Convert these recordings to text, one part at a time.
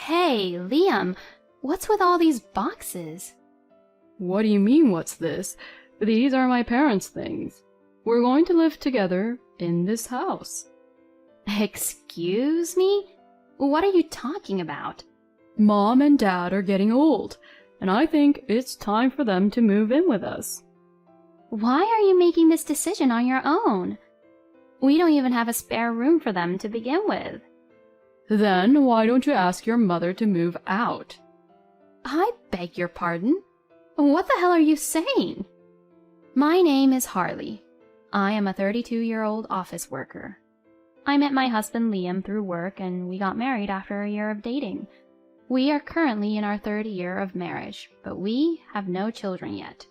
Hey, Liam, what's with all these boxes? What do you mean, what's this? These are my parents' things. We're going to live together in this house. Excuse me? What are you talking about? Mom and Dad are getting old, and I think it's time for them to move in with us. Why are you making this decision on your own? We don't even have a spare room for them to begin with. Then why don't you ask your mother to move out? I beg your pardon? What the hell are you saying? My name is Harley. I am a 32-year-old office worker. I met my husband Liam through work and we got married after a year of dating. We are currently in our 3rd year of marriage, but we have no children yet.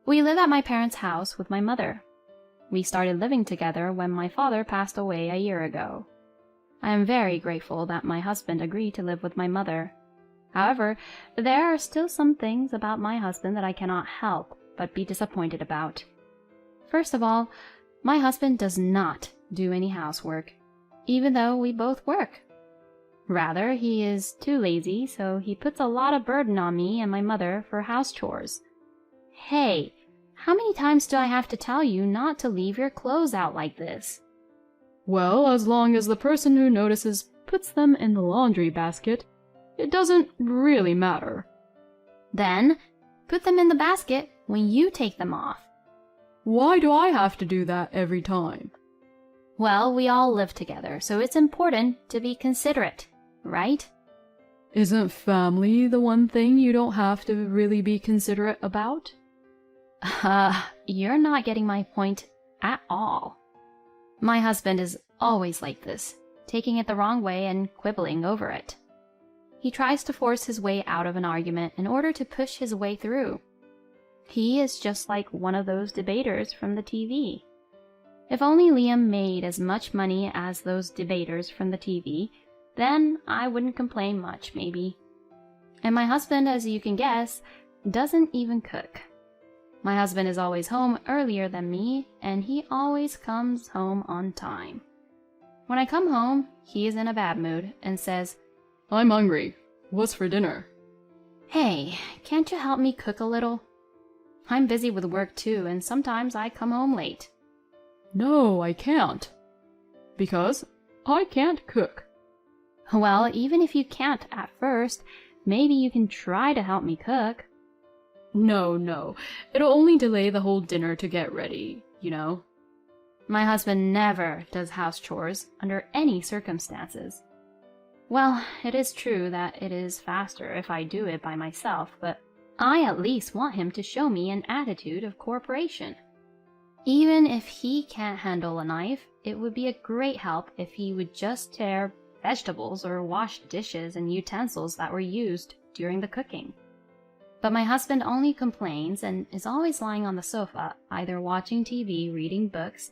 We live at my parents' house with my mother. We started living together when my father passed away a year ago. I am very grateful that my husband agreed to live with my mother. However, there are still some things about my husband that I cannot help but be disappointed about. First of all, my husband does not do any housework, even though we both work. Rather, he is too lazy, so he puts a lot of burden on me and my mother for house chores. Hey, how many times do I have to tell you not to leave your clothes out like this? Well, as long as the person who notices puts them in the laundry basket, it doesn't really matter. Then, put them in the basket when you take them off. Why do I have to do that every time? Well, we all live together, so it's important to be considerate, right? Isn't family the one thing you don't have to really be considerate about? You're not getting my point at all. My husband is always like this, taking it the wrong way and quibbling over it. He tries to force his way out of an argument in order to push his way through. He is just like one of those debaters from the TV. If only Liam made as much money as those debaters from the TV, then I wouldn't complain much, maybe. And my husband, as you can guess, doesn't even cook. My husband is always home earlier than me, and he always comes home on time. When I come home, he is in a bad mood and says, I'm hungry. What's for dinner? Hey, can't you help me cook a little? I'm busy with work too, and sometimes I come home late. No, I can't. Because I can't cook. Well, even if you can't at first, maybe you can try to help me cook. No. It'll only delay the whole dinner to get ready, you know. My husband never does house chores under any circumstances. Well, it is true that it is faster if I do it by myself, but I at least want him to show me an attitude of cooperation. Even if he can't handle a knife, it would be a great help if he would just tear vegetables or wash dishes and utensils that were used during the cooking. But my husband only complains and is always lying on the sofa, either watching TV, reading books,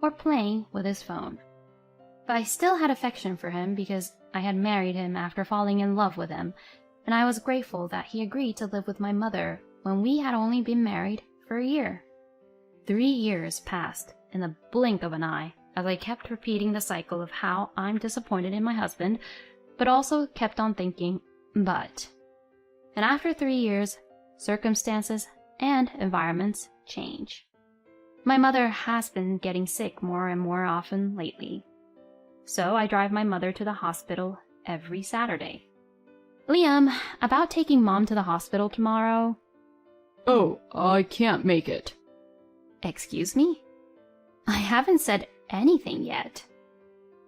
or playing with his phone. But I still had affection for him because I had married him after falling in love with him, and I was grateful that he agreed to live with my mother when we had only been married for a year. 3 years passed in the blink of an eye as I kept repeating the cycle of how I'm disappointed in my husband, but also kept on thinking, but. And after 3 years, circumstances and environments change. My mother has been getting sick more and more often lately. So I drive my mother to the hospital every Saturday. Liam, about taking Mom to the hospital tomorrow? Oh, I can't make it. Excuse me? I haven't said anything yet.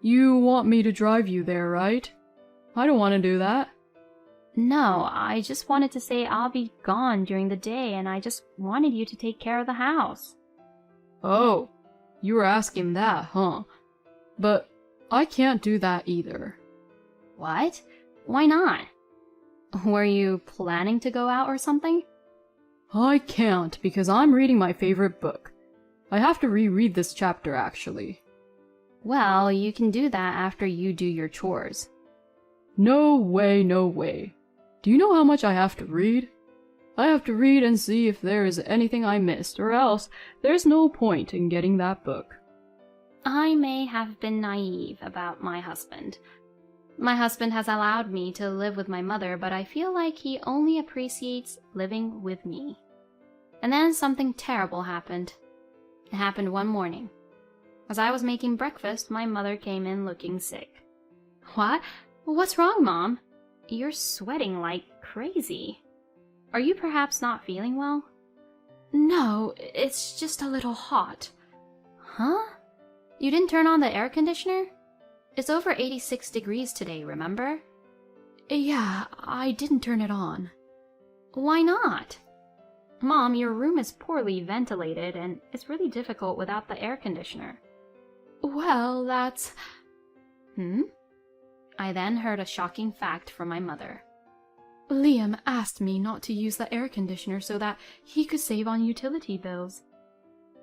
You want me to drive you there, right? I don't want to do that. No, I just wanted to say I'll be gone during the day and I just wanted you to take care of the house. Oh, you were asking that, huh? But I can't do that either. What? Why not? Were you planning to go out or something? I can't because I'm reading my favorite book. I have to reread this chapter, actually. Well, you can do that after you do your chores. No way, no way. Do you know how much I have to read? I have to read and see if there is anything I missed, or else there's no point in getting that book. I may have been naive about my husband, My husband has allowed me to live with my mother, but I feel like he only appreciates living with me. And then something terrible happened. It happened one morning. As I was making breakfast, my mother came in looking sick. What? What's wrong, Mom? You're sweating like crazy. Are you perhaps not feeling well? No, it's just a little hot. Huh? You didn't turn on the air conditioner? It's over 86 degrees today, remember? Yeah, I didn't turn it on. Why not? Mom, your room is poorly ventilated and it's really difficult without the air conditioner. Well, that's... I then heard a shocking fact from my mother. Liam asked me not to use the air conditioner so that he could save on utility bills.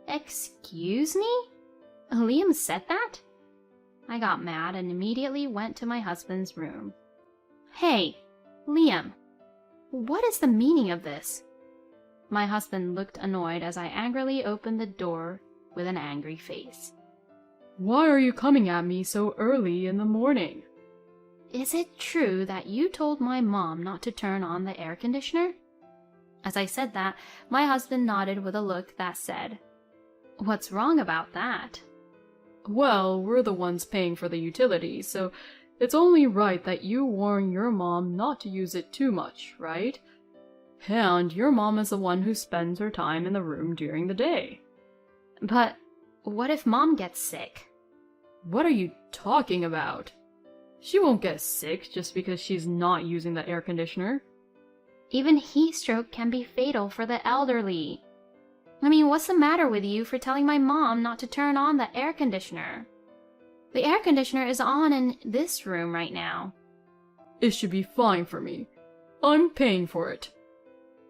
Excuse me? Liam said that? I got mad and immediately went to my husband's room. Hey, Liam, what is the meaning of this? My husband looked annoyed as I angrily opened the door with an angry face. Why are you coming at me so early in the morning? Is it true that you told my mom not to turn on the air conditioner? As I said that, my husband nodded with a look that said, What's wrong about that? Well, we're the ones paying for the utilities, so it's only right that you warn your mom not to use it too much, right? And your mom is the one who spends her time in the room during the day. But what if Mom gets sick? What are you talking about? She won't get sick just because she's not using the air conditioner. Even heat stroke can be fatal for the elderly. I mean, what's the matter with you for telling my mom not to turn on the air conditioner? The air conditioner is on in this room right now. It should be fine for me. I'm paying for it.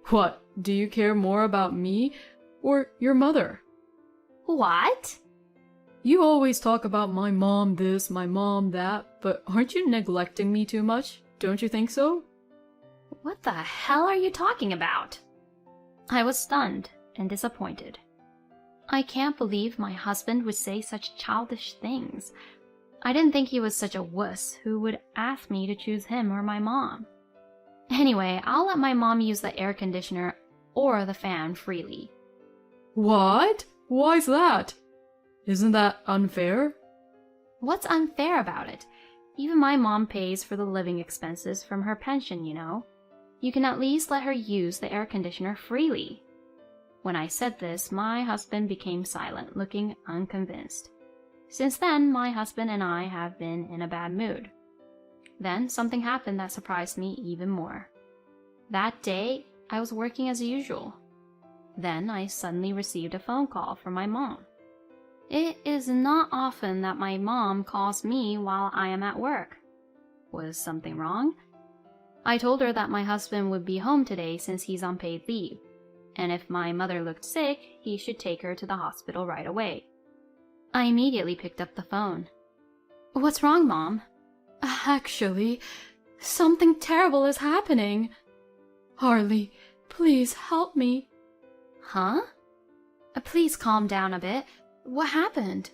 What, do you care more about me or your mother? What? You always talk about my mom this, my mom that, but aren't you neglecting me too much? Don't you think so? What the hell are you talking about? I was stunned and disappointed. I can't believe my husband would say such childish things. I didn't think he was such a wuss who would ask me to choose him or my mom. Anyway, I'll let my mom use the air conditioner or the fan freely. What? Why's that? Isn't that unfair? What's unfair about it? Even my mom pays for the living expenses from her pension, you know. You can at least let her use the air conditioner freely. When I said this, my husband became silent, looking unconvinced. Since then, my husband and I have been in a bad mood. Then something happened that surprised me even more. That day, I was working as usual. Then I suddenly received a phone call from my mom. It is not often that my mom calls me while I am at work. Was something wrong? I told her that my husband would be home today since he's on paid leave, and if my mother looked sick, he should take her to the hospital right away. I immediately picked up the phone. What's wrong, Mom? Actually, something terrible is happening. Harley, please help me. Huh? Please calm down a bit. What happened?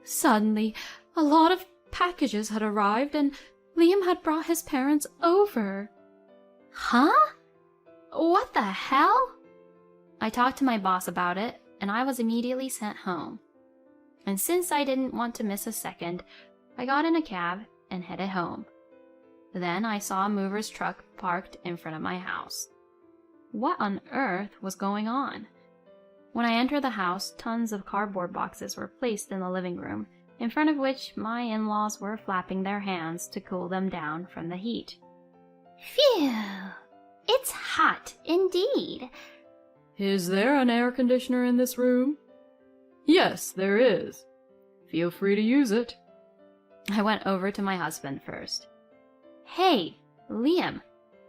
Suddenly, a lot of packages had arrived and Liam had brought his parents over. Huh? What the hell? I talked to my boss about it and I was immediately sent home. And since I didn't want to miss a second, I got in a cab and headed home. Then I saw a mover's truck parked in front of my house. What on earth was going on? When I entered the house, tons of cardboard boxes were placed in the living room, in front of which my in-laws were flapping their hands to cool them down from the heat. Phew! It's hot indeed. Is there an air conditioner in this room? Yes, there is. Feel free to use it. I went over to my husband first. Hey, Liam,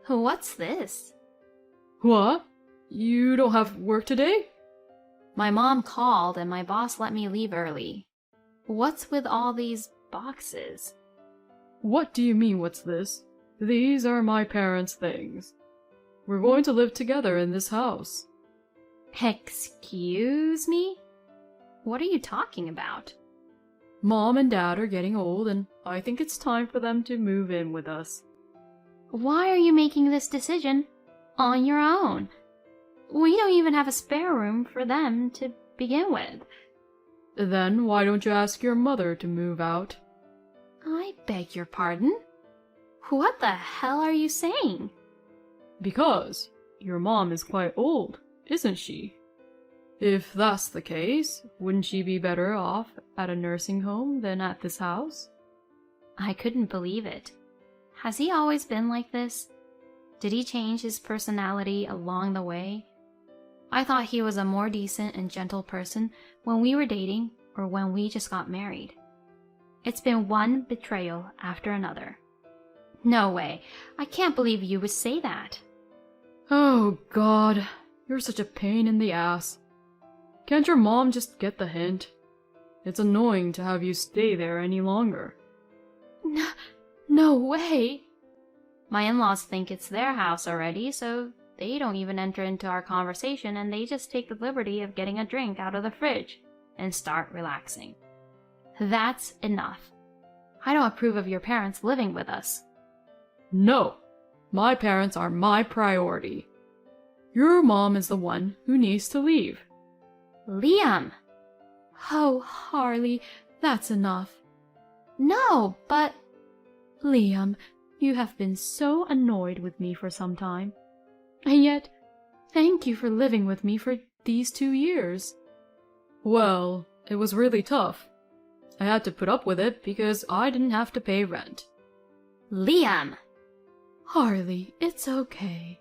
what's this? What? You don't have work today? My mom called and my boss let me leave early. What's with all these boxes? What do you mean, what's this? These are my parents' things. We're going to live together in this house. Excuse me? What are you talking about? Mom and Dad are getting old, and I think it's time for them to move in with us. Why are you making this decision on your own? We don't even have a spare room for them to begin with. Then why don't you ask your mother to move out? I beg your pardon? What the hell are you saying? Because your mom is quite old, isn't she? If that's the case, wouldn't she be better off at a nursing home than at this house? I couldn't believe it. Has he always been like this? Did he change his personality along the way? I thought he was a more decent and gentle person when we were dating or when we just got married. It's been one betrayal after another. No way. I can't believe you would say that. Oh, God. You're such a pain in the ass. Can't your mom just get the hint? It's annoying to have you stay there any longer. No way. My in-laws think it's their house already, so they don't even enter into our conversation, and they just take the liberty of getting a drink out of the fridge and start relaxing. That's enough. I don't approve of your parents living with us. No, my parents are my priority. Your mom is the one who needs to leave. Liam! Oh, Harley, that's enough. No, but... Liam, you have been so annoyed with me for some time. And yet, thank you for living with me for these 2 years. Well, it was really tough. I had to put up with it because I didn't have to pay rent. Liam! Harley, it's okay.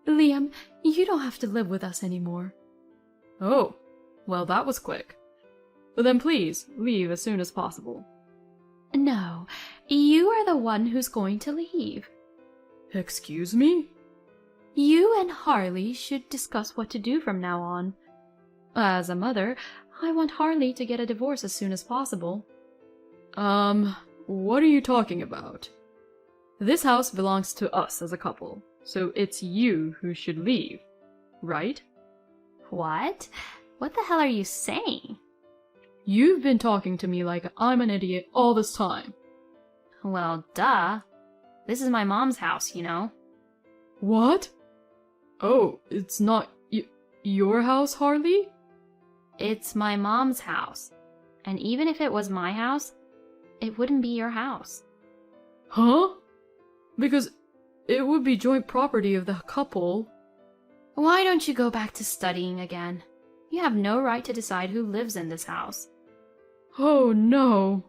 Liam, you don't have to live with us anymore. Oh, well, that was quick. But then please, leave as soon as possible. No, you are the one who's going to leave. Excuse me? You and Harley should discuss what to do from now on. As a mother, I want Harley to get a divorce as soon as possible. What are you talking about? This house belongs to us as a couple, so it's you who should leave, right? What? What the hell are you saying? You've been talking to me like I'm an idiot all this time. Well, duh. This is my mom's house, you know. What? Oh, it's not your house, Harley? It's my mom's house. And even if it was my house, it wouldn't be your house. Huh? Because it would be joint property of the couple. Why don't you go back to studying again? You have no right to decide who lives in this house. Oh, no.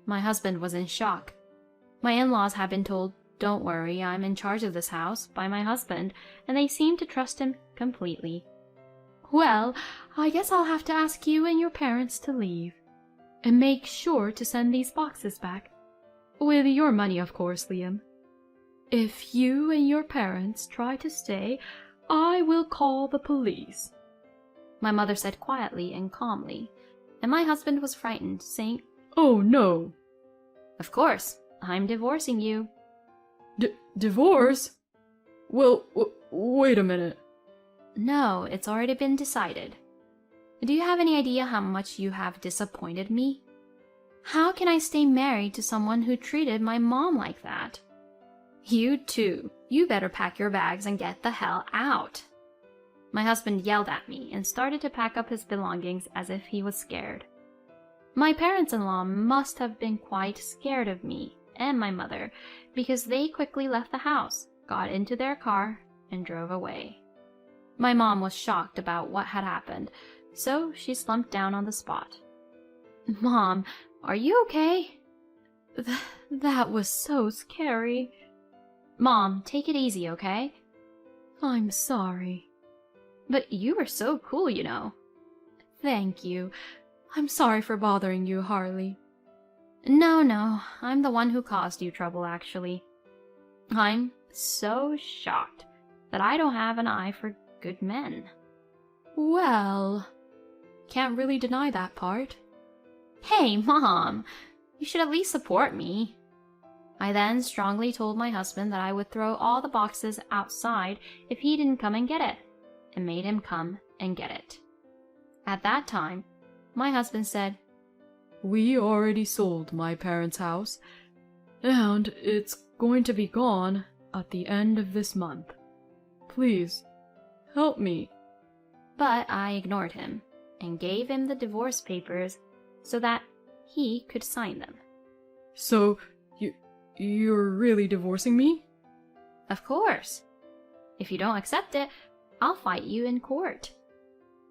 My husband was in shock. My in-laws had been told, "Don't worry, I'm in charge of this house," by my husband, and they seemed to trust him completely. Well, I guess I'll have to ask you and your parents to leave. And make sure to send these boxes back. With your money, of course, Liam. If you and your parents try to stay, I will call the police. My mother said quietly and calmly, and my husband was frightened, saying, Oh, no. "Of course, I'm divorcing you." Divorce? Well, wait a minute. No, it's already been decided. Do you have any idea how much you have disappointed me? How can I stay married to someone who treated my mom like that? You too. You better pack your bags and get the hell out. My husband yelled at me and started to pack up his belongings as if he was scared. My parents-in-law must have been quite scared of me and my mother because they quickly left the house, got into their car, and drove away. My mom was shocked about what had happened, so she slumped down on the spot. "Mom, are you okay?" That was so scary. Mom, take it easy, okay? I'm sorry. But you were so cool, you know. Thank you. I'm sorry for bothering you, Harley. No, I'm the one who caused you trouble, actually. I'm so shocked that I don't have an eye for good men. Well, can't really deny that part. Hey, Mom, you should at least support me. I then strongly told my husband that I would throw all the boxes outside if he didn't come and get it, and made him come and get it. At that time, my husband said, we already sold my parents' house, and it's going to be gone at the end of this month. Please, help me." But I ignored him and gave him the divorce papers so that he could sign them. "So, you're really divorcing me?" Of course. If you don't accept it, I'll fight you in court.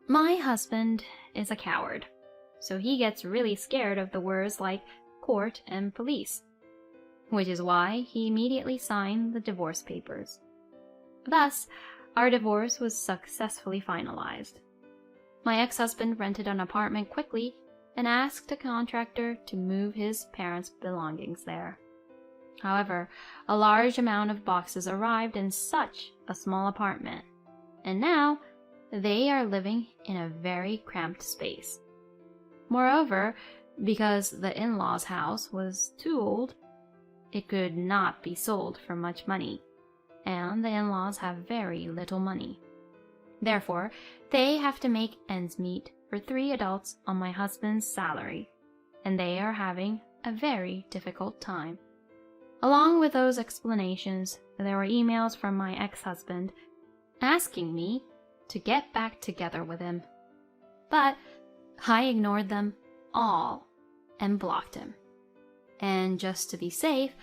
My husband is a coward, so he gets really scared of the words like court and police, which is why he immediately signed the divorce papers. Thus, our divorce was successfully finalized. My ex-husband rented an apartment quickly and asked a contractor to move his parents' belongings there. However, a large amount of boxes arrived in such a small apartment, and now they are living in a very cramped space. Moreover, because the in-laws' house was too old, it could not be sold for much money, and the in-laws have very little money. Therefore, they have to make ends meet for 3 adults on my husband's salary, and they are having a very difficult time. Along with those explanations, there were emails from my ex-husband asking me to get back together with him. But I ignored them all and blocked him. And just to be safe,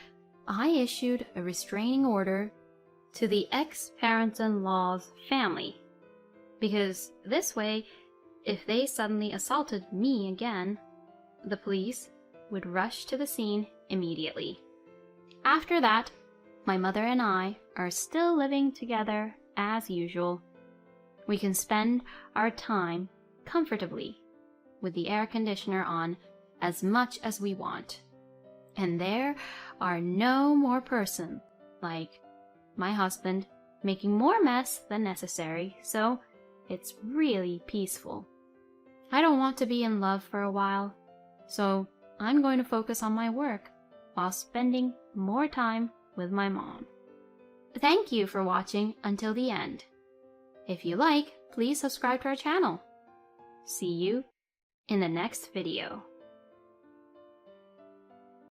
I issued a restraining order to the ex-parents-in-law's family, because this way, if they suddenly assaulted me again, the police would rush to the scene immediately. After that, my mother and I are still living together as usual. We can spend our time comfortably with the air conditioner on as much as we want. And there are no more person like my husband making more mess than necessary, so it's really peaceful. I don't want to be in love for a while, so I'm going to focus on my work while spending more time with my mom. Thank you for watching until the end. If you like, please subscribe to our channel. See you in the next video.